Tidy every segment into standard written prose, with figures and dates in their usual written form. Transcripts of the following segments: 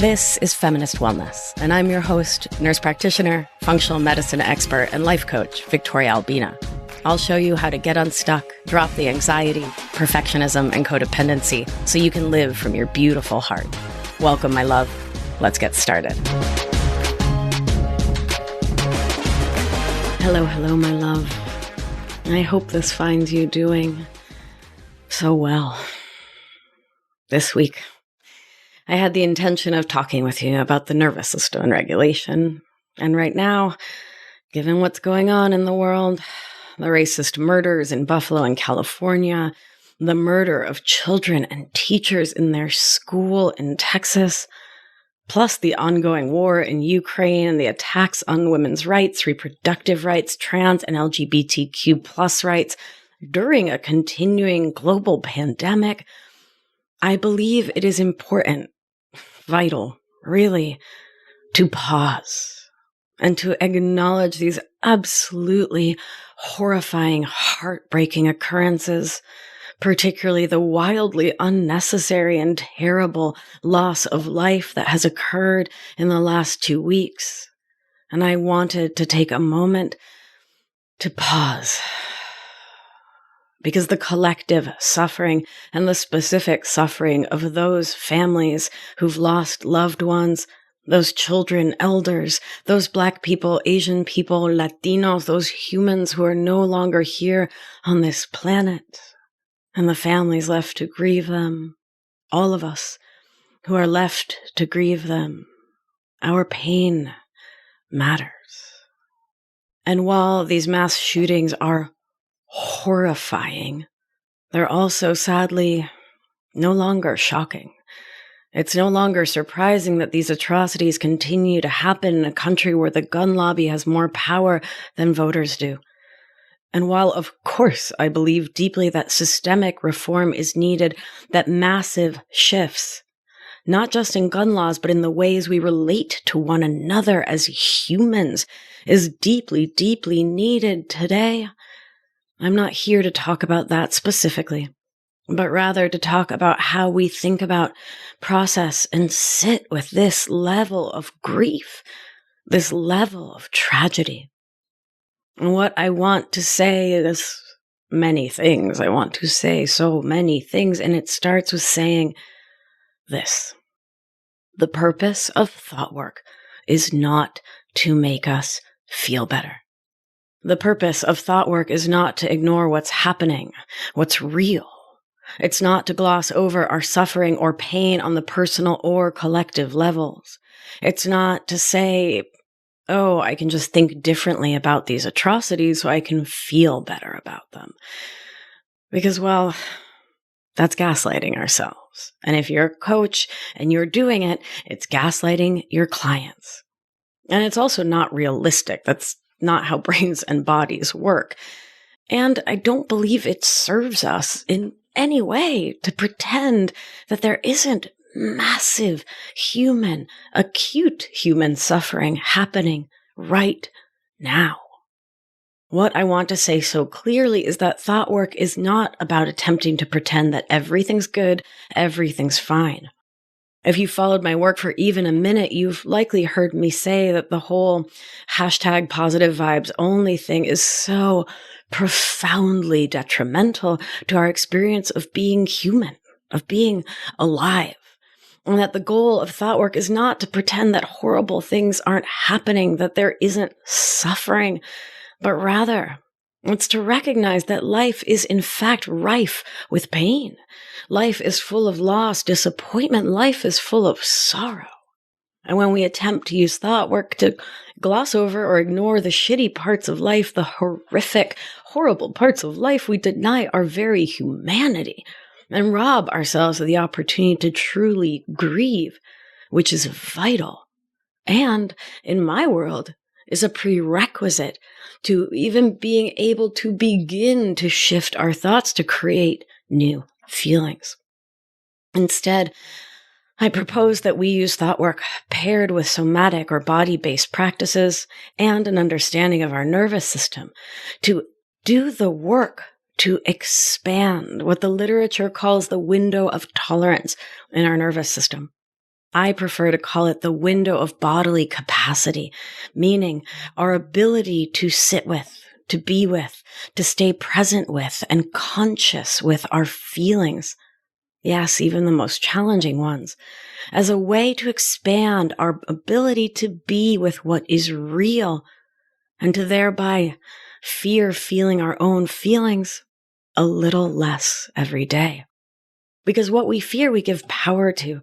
This is Feminist Wellness, and I'm your host, nurse practitioner, functional medicine expert, and life coach, Victoria Albina. I'll show you how to get unstuck, drop the anxiety, perfectionism, and codependency so you can live from your beautiful heart. Welcome, my love. Let's get started. Hello, my love. I hope this finds you doing so well. This week, I had the intention of talking with you about the nervous system and regulation. And right now, given what's going on in the world, the racist murders in Buffalo and California, the murder of children and teachers in their school in Texas, plus the ongoing war in Ukraine and the attacks on women's rights, reproductive rights, trans and LGBTQ plus rights during a continuing global pandemic, I believe it is important, vital, really, to pause and to acknowledge these absolutely horrifying, heartbreaking occurrences, particularly the wildly unnecessary and terrible loss of life that has occurred in the last 2 weeks. And I wanted to take a moment to pause, because the collective suffering and the specific suffering of those families who've lost loved ones, those children, elders, those Black people, Asian people, Latinos, those humans who are no longer here on this planet, and the families left to grieve them, all of us who are left to grieve them, our pain matters. And while these mass shootings are horrifying, they're also sadly no longer shocking. It's no longer surprising that these atrocities continue to happen in a country where the gun lobby has more power than voters do. And while, of course, I believe deeply that systemic reform is needed, that massive shifts, not just in gun laws, but in the ways we relate to one another as humans, is deeply, deeply needed today, I'm not here to talk about that specifically, but rather to talk about how we think about, process, and sit with this level of grief, this level of tragedy. And what I want to say is many things. I want to say so many things, and it starts with saying this. The purpose of thought work is not to make us feel better. The purpose of thought work is not to ignore what's happening, what's real. It's not to gloss over our suffering or pain on the personal or collective levels. It's not to say, oh, I can just think differently about these atrocities so I can feel better about them. Because, well, that's gaslighting ourselves. And if you're a coach and you're doing it, it's gaslighting your clients. And it's also not realistic. That's not how brains and bodies work. And I don't believe it serves us in any way to pretend that there isn't massive human, acute human suffering happening right now. What I want to say so clearly is that thought work is not about attempting to pretend that everything's good, everything's fine. If you followed my work for even a minute, you've likely heard me say that the whole #positive vibes only thing is so profoundly detrimental to our experience of being human, of being alive. And that the goal of thought work is not to pretend that horrible things aren't happening, that there isn't suffering, but rather it's to recognize that life is in fact rife with pain. Life is full of loss, disappointment. Life is full of sorrow. And when we attempt to use thought work to gloss over or ignore the shitty parts of life, the horrific, horrible parts of life, we deny our very humanity and rob ourselves of the opportunity to truly grieve, which is vital. And in my world, is a prerequisite to even being able to begin to shift our thoughts to create new feelings. Instead, I propose that we use thought work paired with somatic or body-based practices and an understanding of our nervous system to do the work to expand what the literature calls the window of tolerance in our nervous system. I prefer to call it the window of bodily capacity, meaning our ability to sit with, to be with, to stay present with, and conscious with our feelings. Yes, even the most challenging ones, as a way to expand our ability to be with what is real and to thereby fear feeling our own feelings a little less every day. Because what we fear, we give power to.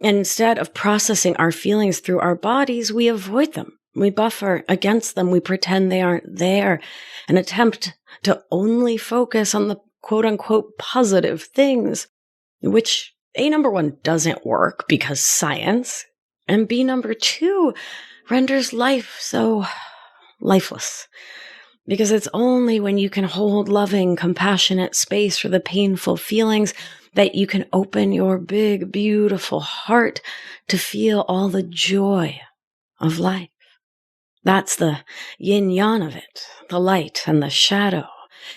And instead of processing our feelings through our bodies, we avoid them. We buffer against them. We pretend they aren't there and attempt to only focus on the quote unquote positive things, which A, number one, doesn't work because science, and B, number two, renders life so lifeless. Because it's only when you can hold loving, compassionate space for the painful feelings that you can open your big, beautiful heart to feel all the joy of life. That's the yin-yang of it, the light and the shadow.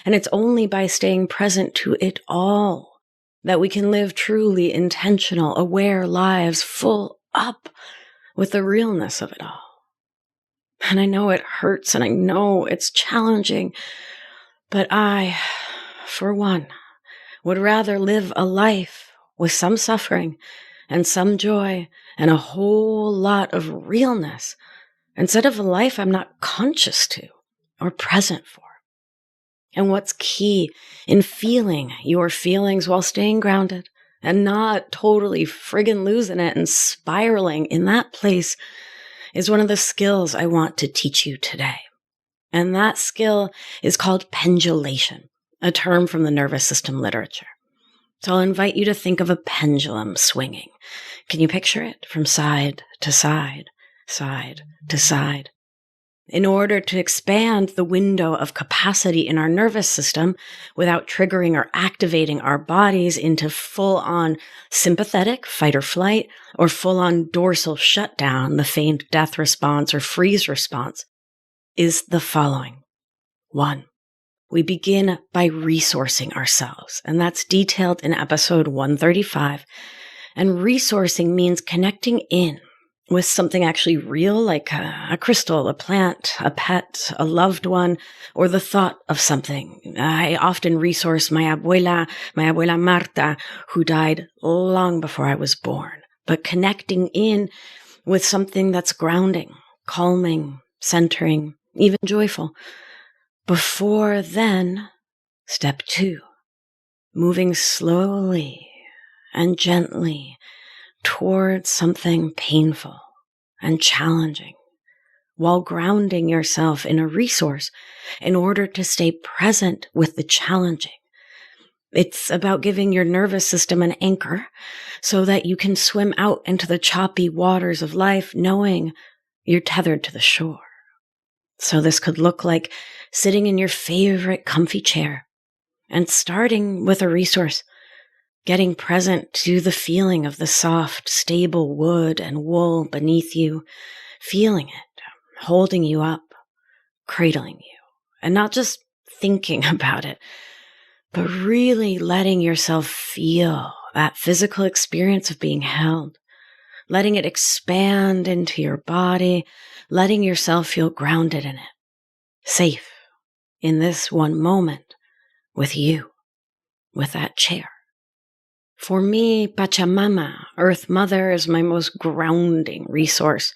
And it's only by staying present to it all that we can live truly intentional, aware lives full up with the realness of it all. And I know it hurts and I know it's challenging, but I, for one, would rather live a life with some suffering and some joy and a whole lot of realness instead of a life I'm not conscious to or present for. And what's key in feeling your feelings while staying grounded and not totally friggin' losing it and spiraling in that place is one of the skills I want to teach you today. And that skill is called pendulation, a term from the nervous system literature. So I'll invite you to think of a pendulum swinging. Can you picture it from side to side, side to side? In order to expand the window of capacity in our nervous system without triggering or activating our bodies into full-on sympathetic fight or flight or full-on dorsal shutdown, the feigned death response or freeze response, is the following. 1. We begin by resourcing ourselves, and that's detailed in episode 135. And resourcing means connecting in with something actually real, like a crystal, a plant, a pet, a loved one, or the thought of something. I often resource my abuela Marta, who died long before I was born, but connecting in with something that's grounding, calming, centering, even joyful. Before then, step 2, moving slowly and gently towards something painful and challenging, while grounding yourself in a resource in order to stay present with the challenging. It's about giving your nervous system an anchor so that you can swim out into the choppy waters of life knowing you're tethered to the shore. So this could look like sitting in your favorite comfy chair and starting with a resource, getting present to the feeling of the soft, stable wood and wool beneath you, feeling it, holding you up, cradling you, and not just thinking about it, but really letting yourself feel that physical experience of being held, letting it expand into your body, letting yourself feel grounded in it, safe in this one moment with you, with that chair. For me, Pachamama, Earth Mother, is my most grounding resource.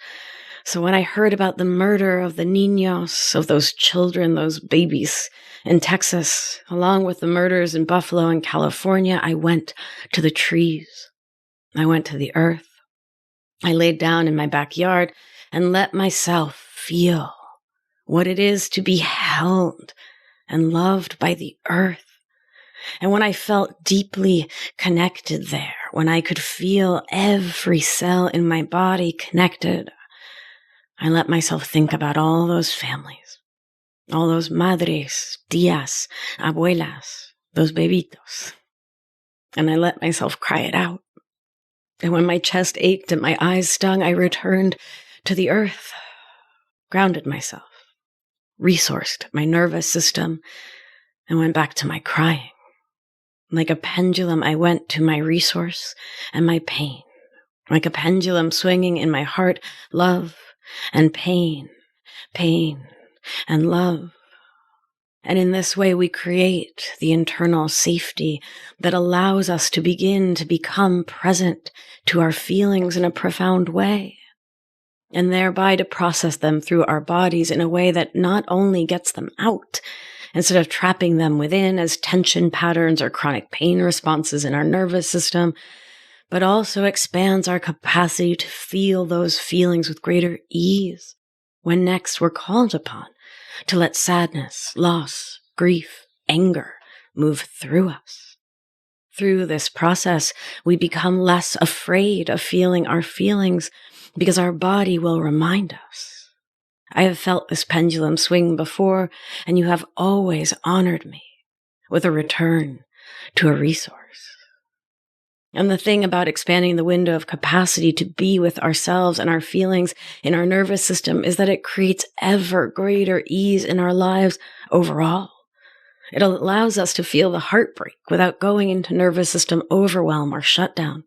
So when I heard about the murder of the niños, of those children, those babies in Texas, along with the murders in Buffalo and California, I went to the trees. I went to the earth. I laid down in my backyard and let myself feel what it is to be held and loved by the earth. And when I felt deeply connected there, when I could feel every cell in my body connected, I let myself think about all those families, all those madres, tías, abuelas, those bebitos. And I let myself cry it out. And when my chest ached and my eyes stung, I returned to the earth, grounded myself, resourced my nervous system, and went back to my crying. Like a pendulum, I went to my resource and my pain, like a pendulum swinging in my heart, love and pain, pain and love. And in this way, we create the internal safety that allows us to begin to become present to our feelings in a profound way, and thereby to process them through our bodies in a way that not only gets them out, instead of trapping them within as tension patterns or chronic pain responses in our nervous system, but also expands our capacity to feel those feelings with greater ease when next we're called upon to let sadness, loss, grief, anger move through us. Through this process, we become less afraid of feeling our feelings because our body will remind us. I have felt this pendulum swing before, and you have always honored me with a return to a resource. And the thing about expanding the window of capacity to be with ourselves and our feelings in our nervous system is that it creates ever greater ease in our lives overall. It allows us to feel the heartbreak without going into nervous system overwhelm or shutdown.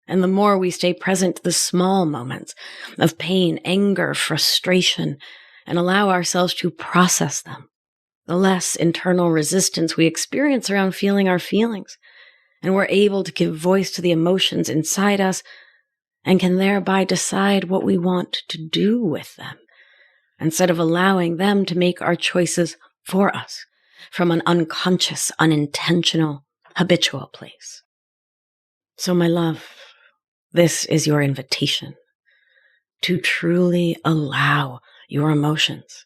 And the more we stay present to the small moments of pain, anger, frustration, and allow ourselves to process them, the less internal resistance we experience around feeling our feelings. And we're able to give voice to the emotions inside us and can thereby decide what we want to do with them, instead of allowing them to make our choices for us from an unconscious, unintentional, habitual place. So, my love, this is your invitation to truly allow your emotions,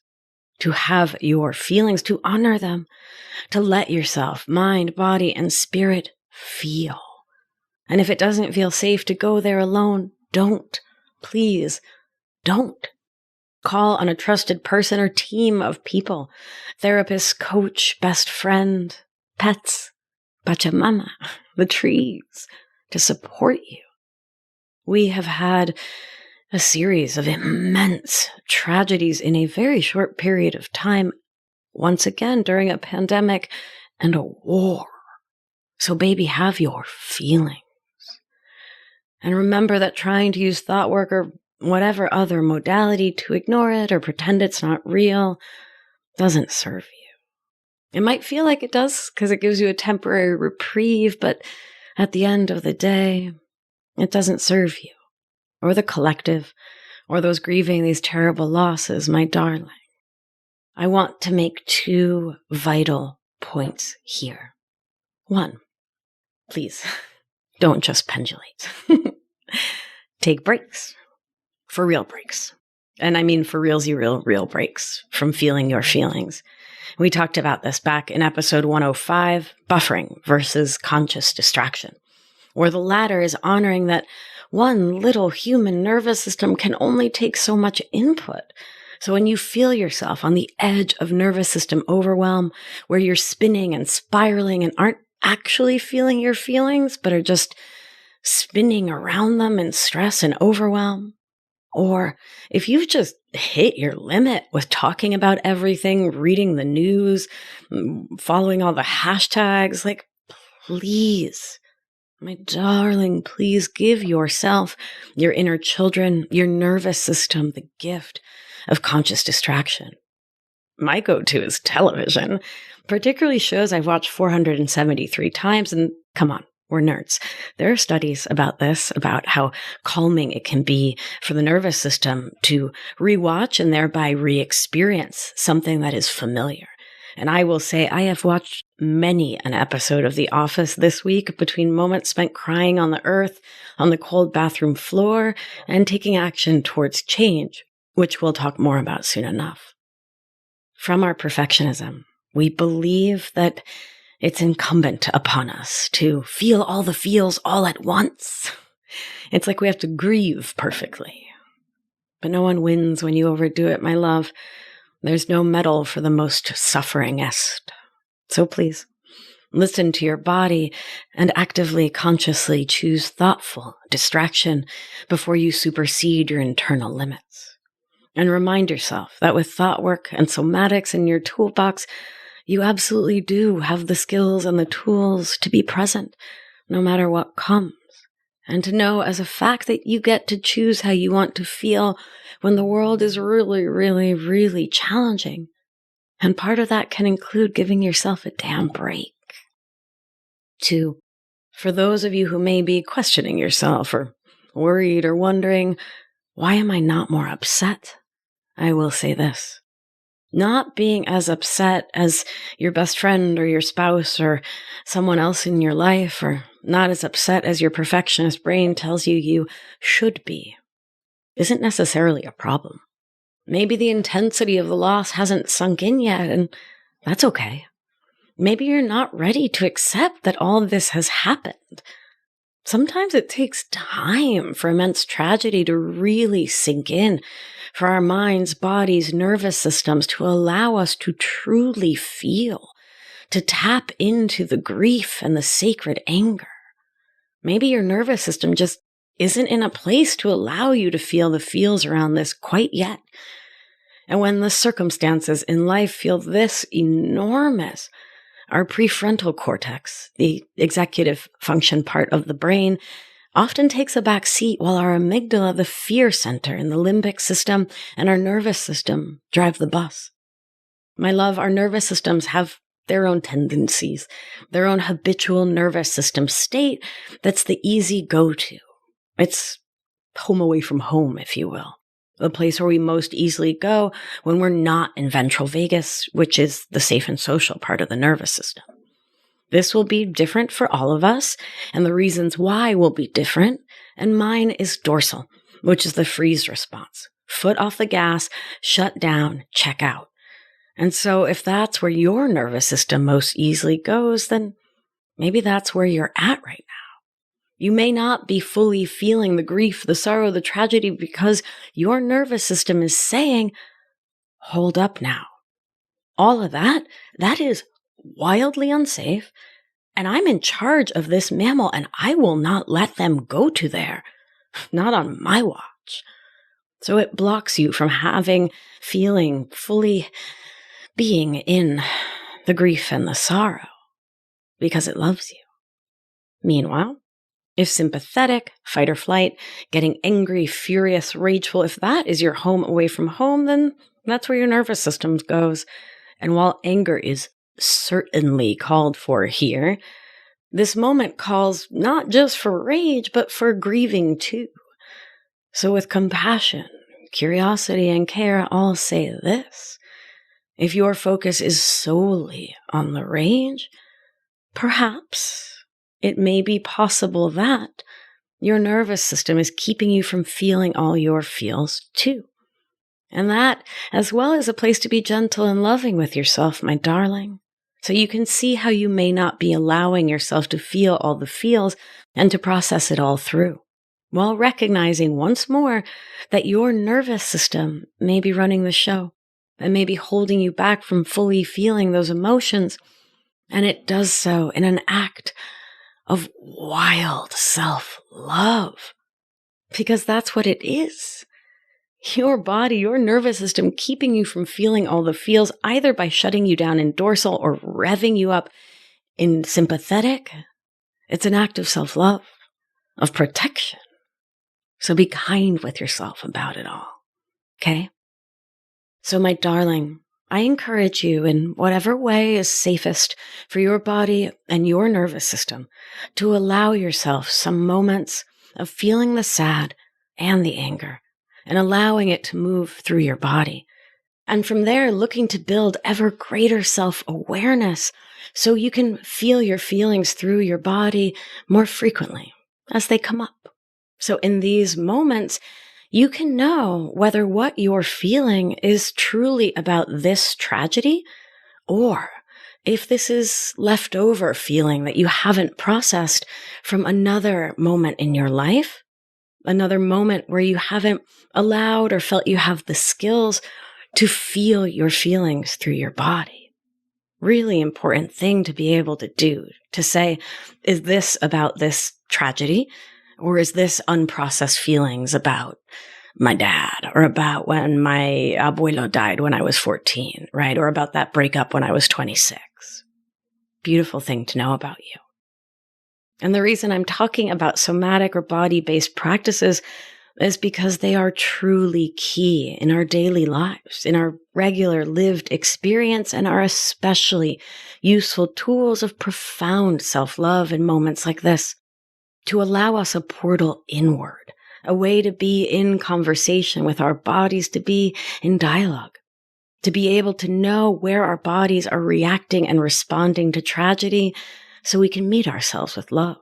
to have your feelings, to honor them, to let yourself, mind, body, and spirit feel. And if it doesn't feel safe to go there alone, don't. Please, don't. Call on a trusted person or team of people, therapist, coach, best friend, pets, Pachamama, the trees, to support you. We have had a series of immense tragedies in a very short period of time, once again during a pandemic and a war. So baby, have your feelings. And remember that trying to use thought work or whatever other modality to ignore it or pretend it's not real doesn't serve you. It might feel like it does because it gives you a temporary reprieve, but at the end of the day, it doesn't serve you or the collective or those grieving these terrible losses, my darling. I want to make two vital points here. One, please, don't just pendulate. Take breaks. For real breaks. And I mean for real breaks from feeling your feelings. We talked about this back in episode 105, buffering versus conscious distraction, where the latter is honoring that one little human nervous system can only take so much input. So when you feel yourself on the edge of nervous system overwhelm, where you're spinning and spiraling and aren't actually feeling your feelings, but are just spinning around them in stress and overwhelm, or if you've just hit your limit with talking about everything, reading the news, following all the hashtags, like, please, my darling, please give yourself, your inner children, your nervous system, the gift of conscious distraction. My go-to is television, particularly shows I've watched 473 times, and come on, we're nerds. There are studies about this, about how calming it can be for the nervous system to rewatch and thereby re-experience something that is familiar. And I will say I have watched many an episode of The Office this week between moments spent crying on the earth, on the cold bathroom floor, and taking action towards change, which we'll talk more about soon enough. From our perfectionism, we believe that it's incumbent upon us to feel all the feels all at once. It's like we have to grieve perfectly. But no one wins when you overdo it, my love. There's no medal for the most sufferingest. So please, listen to your body and actively, consciously choose thoughtful distraction before you supersede your internal limits. And remind yourself that with thought work and somatics in your toolbox, you absolutely do have the skills and the tools to be present no matter what comes. And to know as a fact that you get to choose how you want to feel when the world is really, really, really challenging. And part of that can include giving yourself a damn break. 2, for those of you who may be questioning yourself or worried or wondering, why am I not more upset? I will say this. Not being as upset as your best friend or your spouse or someone else in your life, or not as upset as your perfectionist brain tells you should be, isn't necessarily a problem. Maybe the intensity of the loss hasn't sunk in yet, and that's okay. Maybe you're not ready to accept that all of this has happened. Sometimes it takes time for immense tragedy to really sink in, for our minds, bodies, nervous systems to allow us to truly feel, to tap into the grief and the sacred anger. Maybe your nervous system just isn't in a place to allow you to feel the feels around this quite yet. And when the circumstances in life feel this enormous, our prefrontal cortex, the executive function part of the brain, often takes a back seat while our amygdala, the fear center in the limbic system, and our nervous system drive the bus. My love, our nervous systems have their own tendencies, their own habitual nervous system state that's the easy go-to. It's home away from home, if you will. The place where we most easily go when we're not in ventral vagus, which is the safe and social part of the nervous system. This will be different for all of us, and the reasons why will be different, and mine is dorsal, which is the freeze response. Foot off the gas, shut down, check out. And so if that's where your nervous system most easily goes, then maybe that's where you're at right now. You may not be fully feeling the grief, the sorrow, the tragedy because your nervous system is saying, hold up now. All of that is wildly unsafe, and I'm in charge of this mammal, and I will not let them go to there. Not on my watch. So it blocks you from feeling, fully being in the grief and the sorrow because it loves you. Meanwhile, if sympathetic, fight or flight, getting angry, furious, rageful, if that is your home away from home, then that's where your nervous system goes. And while anger is certainly called for here, this moment calls not just for rage, but for grieving too. So with compassion, curiosity, and care, I'll say this. If your focus is solely on the rage, perhaps it may be possible that your nervous system is keeping you from feeling all your feels too. And that, as well, is a place to be gentle and loving with yourself, my darling. So you can see how you may not be allowing yourself to feel all the feels and to process it all through, while recognizing once more that your nervous system may be running the show and may be holding you back from fully feeling those emotions. And it does so in an act of wild self-love, because that's what it is. Your body, your nervous system keeping you from feeling all the feels, either by shutting you down in dorsal or revving you up in sympathetic. It's an act of self-love, of protection. So be kind with yourself about it all, okay? So my darling, I encourage you in whatever way is safest for your body and your nervous system to allow yourself some moments of feeling the sad and the anger and allowing it to move through your body. And from there, looking to build ever greater self-awareness so you can feel your feelings through your body more frequently as they come up. So in these moments, you can know whether what you're feeling is truly about this tragedy, or if this is leftover feeling that you haven't processed from another moment in your life, another moment where you haven't allowed or felt you have the skills to feel your feelings through your body. Really important thing to be able to do, to say, is this about this tragedy? Or is this unprocessed feelings about my dad, or about when my abuelo died when I was 14, right? Or about that breakup when I was 26. Beautiful thing to know about you. And the reason I'm talking about somatic or body-based practices is because they are truly key in our daily lives, in our regular lived experience, and are especially useful tools of profound self-love in moments like this, to allow us a portal inward, a way to be in conversation with our bodies, to be in dialogue, to be able to know where our bodies are reacting and responding to tragedy so we can meet ourselves with love,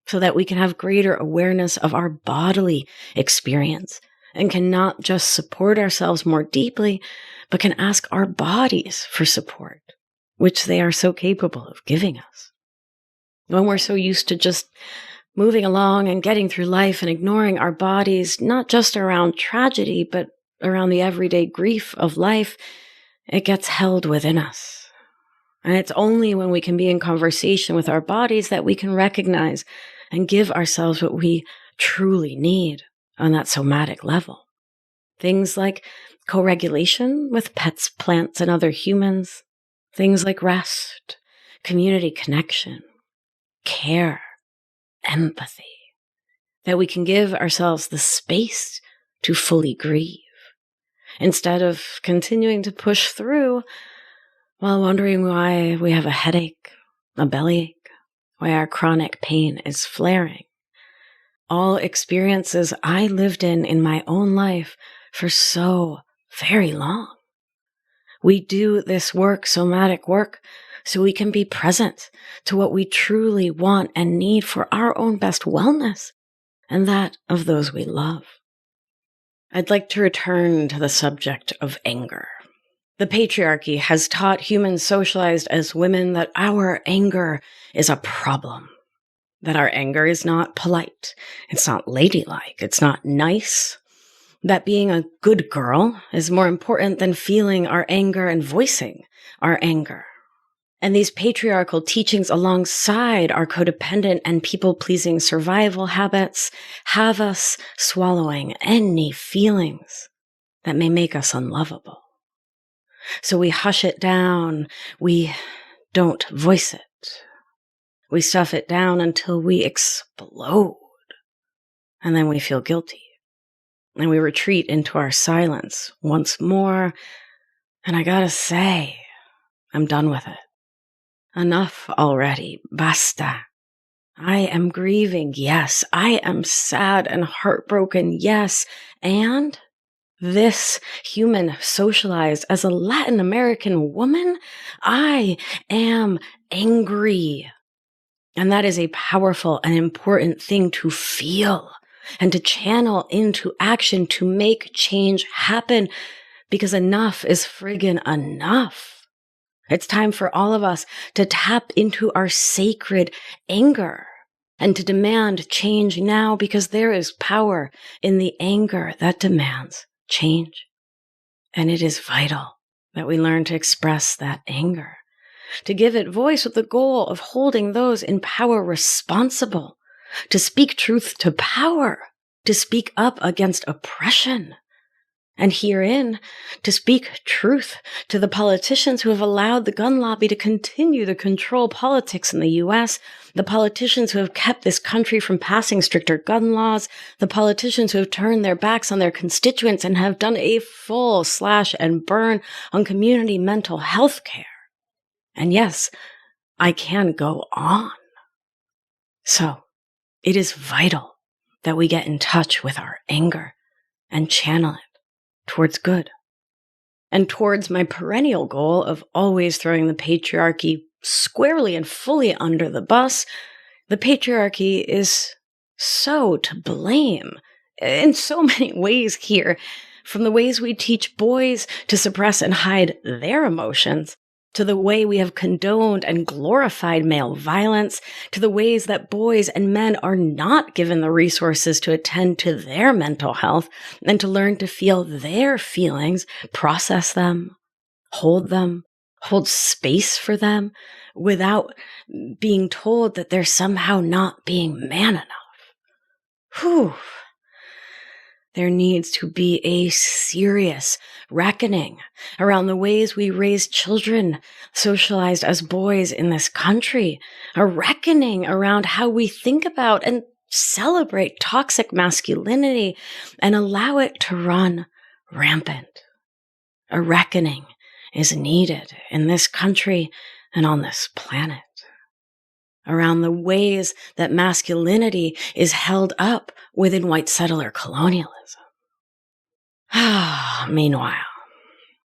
so that we can have greater awareness of our bodily experience and can not just support ourselves more deeply, but can ask our bodies for support, which they are so capable of giving us. When we're so used to just moving along and getting through life and ignoring our bodies, not just around tragedy, but around the everyday grief of life, it gets held within us. And it's only when we can be in conversation with our bodies that we can recognize and give ourselves what we truly need on that somatic level. Things like co-regulation with pets, plants, and other humans. Things like rest, community connection, care, empathy. That we can give ourselves the space to fully grieve, instead of continuing to push through while wondering why we have a headache, a bellyache, why our chronic pain is flaring. All experiences I lived in my own life for so very long. We do this work, somatic work, so we can be present to what we truly want and need for our own best wellness and that of those we love. I'd like to return to the subject of anger. The patriarchy has taught humans socialized as women that our anger is a problem, that our anger is not polite, it's not ladylike, it's not nice, that being a good girl is more important than feeling our anger and voicing our anger. And these patriarchal teachings alongside our codependent and people-pleasing survival habits have us swallowing any feelings that may make us unlovable. So we hush it down, we don't voice it. We stuff it down until we explode. And then we feel guilty. And we retreat into our silence once more. And I gotta say, I'm done with it. Enough already. Basta. I am grieving, yes. I am sad and heartbroken, yes. And this human socialized as a Latin American woman, I am angry. And that is a powerful and important thing to feel and to channel into action to make change happen, because enough is friggin' enough. It's time for all of us to tap into our sacred anger and to demand change now, because there is power in the anger that demands change. And it is vital that we learn to express that anger, to give it voice with the goal of holding those in power responsible, to speak truth to power, to speak up against oppression, and herein to speak truth to the politicians who have allowed the gun lobby to continue to control politics in the U.S., the politicians who have kept this country from passing stricter gun laws, the politicians who have turned their backs on their constituents and have done a full slash and burn on community mental health care. And yes, I can go on. So, it is vital that we get in touch with our anger and channel it towards good, and towards my perennial goal of always throwing the patriarchy squarely and fully under the bus. The patriarchy is so to blame in so many ways here, from the ways we teach boys to suppress and hide their emotions, to the way we have condoned and glorified male violence, to the ways that boys and men are not given the resources to attend to their mental health and to learn to feel their feelings, process them, hold space for them without being told that they're somehow not being man enough. Whew. There needs to be a serious reckoning around the ways we raise children socialized as boys in this country, a reckoning around how we think about and celebrate toxic masculinity and allow it to run rampant. A reckoning is needed in this country and on this planet around the ways that masculinity is held up within white settler colonialism. Meanwhile,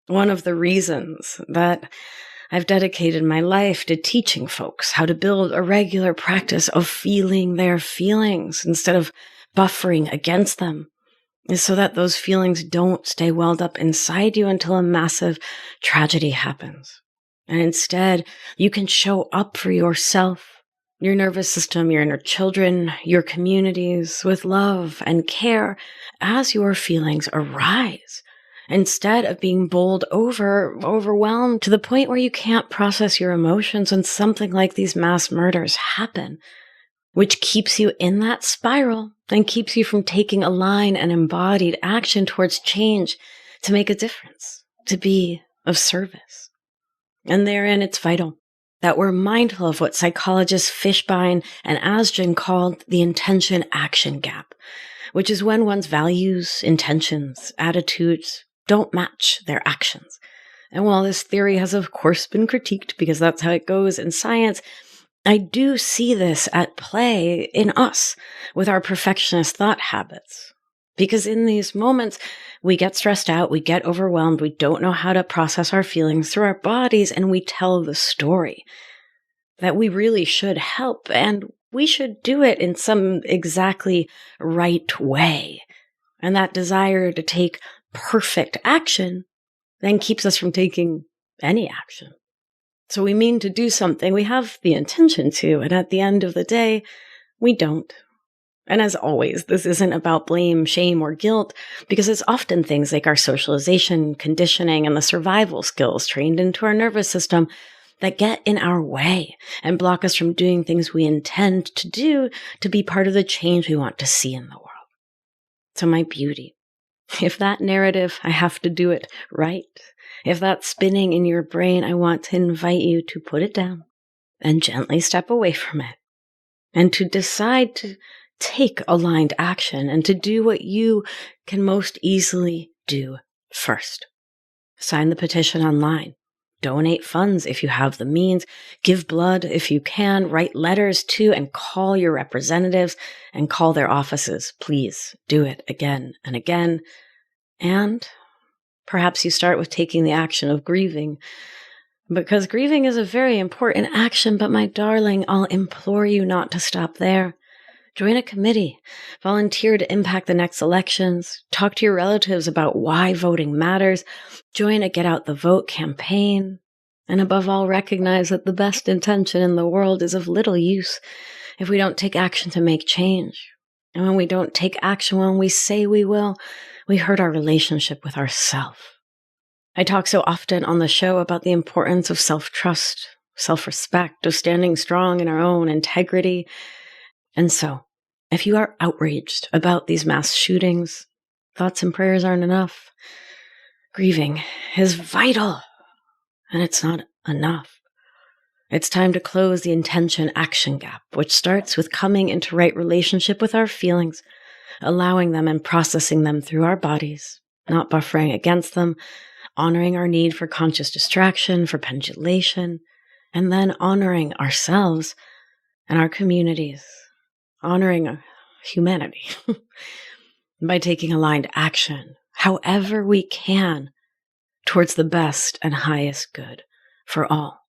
one of the reasons that I've dedicated my life to teaching folks how to build a regular practice of feeling their feelings instead of buffering against them is so that those feelings don't stay welled up inside you until a massive tragedy happens. And instead, you can show up for yourself, your nervous system, your inner children, your communities with love and care as your feelings arise, instead of being bowled over, overwhelmed to the point where you can't process your emotions when something like these mass murders happen, which keeps you in that spiral and keeps you from taking aligned and embodied action towards change to make a difference, to be of service. And therein it's vital that we're mindful of what psychologists Fishbein and Asgen called the intention-action gap, which is when one's values, intentions, attitudes don't match their actions. And while this theory has, of course, been critiqued because that's how it goes in science, I do see this at play in us with our perfectionist thought habits. Because in these moments, we get stressed out, we get overwhelmed, we don't know how to process our feelings through our bodies, and we tell the story that we really should help, and we should do it in some exactly right way. And that desire to take perfect action then keeps us from taking any action. So we mean to do something, we have the intention to, and at the end of the day, we don't. And as always, this isn't about blame, shame, or guilt, because it's often things like our socialization, conditioning, and the survival skills trained into our nervous system that get in our way and block us from doing things we intend to do to be part of the change we want to see in the world. So my beauty, if that narrative, I have to do it right, if that's spinning in your brain, I want to invite you to put it down and gently step away from it and to decide to take aligned action and to do what you can most easily do first. Sign the petition online. Donate funds if you have the means. Give blood if you can. Write letters to and call your representatives and call their offices. Please do it again and again. And perhaps you start with taking the action of grieving, because grieving is a very important action. But my darling, I'll implore you not to stop there. Join a committee, volunteer to impact the next elections, talk to your relatives about why voting matters, join a Get Out the Vote campaign, and above all, recognize that the best intention in the world is of little use if we don't take action to make change. And when we don't take action when we say we will, we hurt our relationship with ourselves. I talk so often on the show about the importance of self-trust, self-respect, of standing strong in our own integrity. And so, if you are outraged about these mass shootings, thoughts and prayers aren't enough. Grieving is vital, and it's not enough. It's time to close the intention-action gap, which starts with coming into right relationship with our feelings, allowing them and processing them through our bodies, not buffering against them, honoring our need for conscious distraction, for pendulation, and then honoring ourselves and our communities. Honoring humanity by taking aligned action, however we can, towards the best and highest good for all.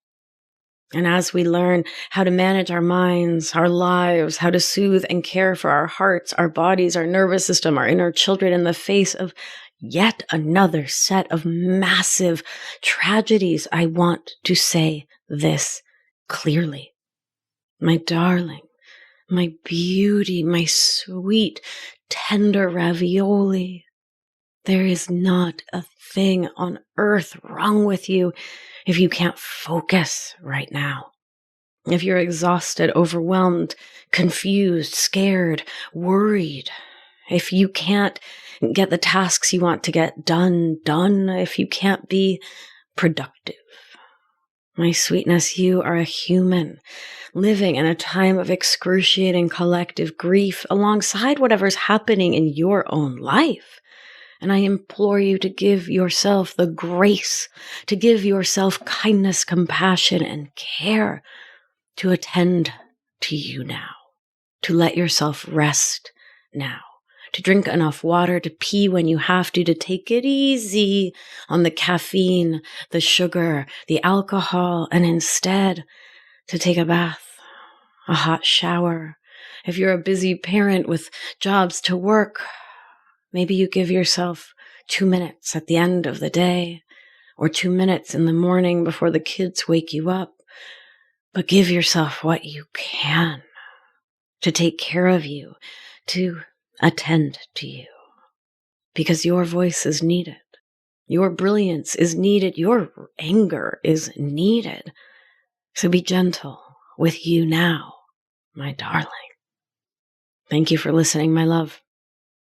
And as we learn how to manage our minds, our lives, how to soothe and care for our hearts, our bodies, our nervous system, our inner children in the face of yet another set of massive tragedies, I want to say this clearly. My darling, my beauty, my sweet, tender ravioli. There is not a thing on earth wrong with you if you can't focus right now. If you're exhausted, overwhelmed, confused, scared, worried, if you can't get the tasks you want to get done, if you can't be productive. My sweetness, you are a human living in a time of excruciating collective grief alongside whatever's happening in your own life. And I implore you to give yourself the grace, to give yourself kindness, compassion, and care, to attend to you now, to let yourself rest now, to drink enough water, to pee when you have to take it easy on the caffeine, the sugar, the alcohol, and instead to take a bath, a hot shower. If you're a busy parent with jobs to work, maybe you give yourself 2 minutes at the end of the day, or 2 minutes in the morning before the kids wake you up. But give yourself what you can to take care of you, to attend to you. Because your voice is needed. Your brilliance is needed. Your anger is needed. So be gentle with you now, my darling. Thank you for listening, my love.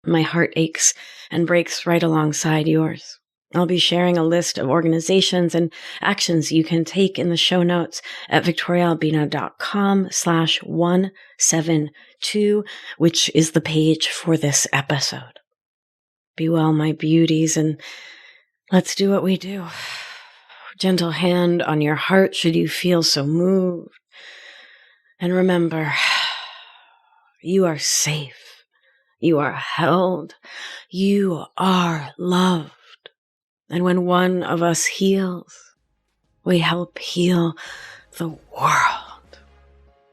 My heart aches and breaks right alongside yours. I'll be sharing a list of organizations and actions you can take in the show notes at victoriaalbina.com/172, which is the page for this episode. Be well, my beauties, and let's do what we do. Gentle hand on your heart should you feel so moved. And remember, you are safe. You are held. You are loved. And when one of us heals, we help heal the world.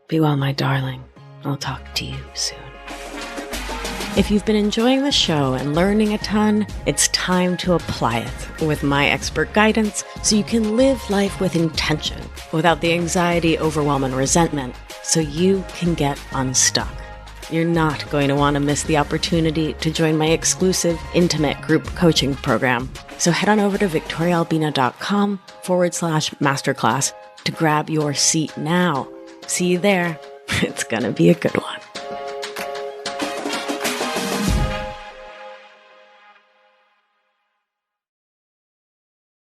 Be well, my darling. I'll talk to you soon. If you've been enjoying the show and learning a ton, it's time to apply it with my expert guidance so you can live life with intention without the anxiety, overwhelm, and resentment so you can get unstuck. You're not going to want to miss the opportunity to join my exclusive intimate group coaching program. So head on over to victoriaalbina.com/masterclass to grab your seat now. See you there. It's going to be a good one.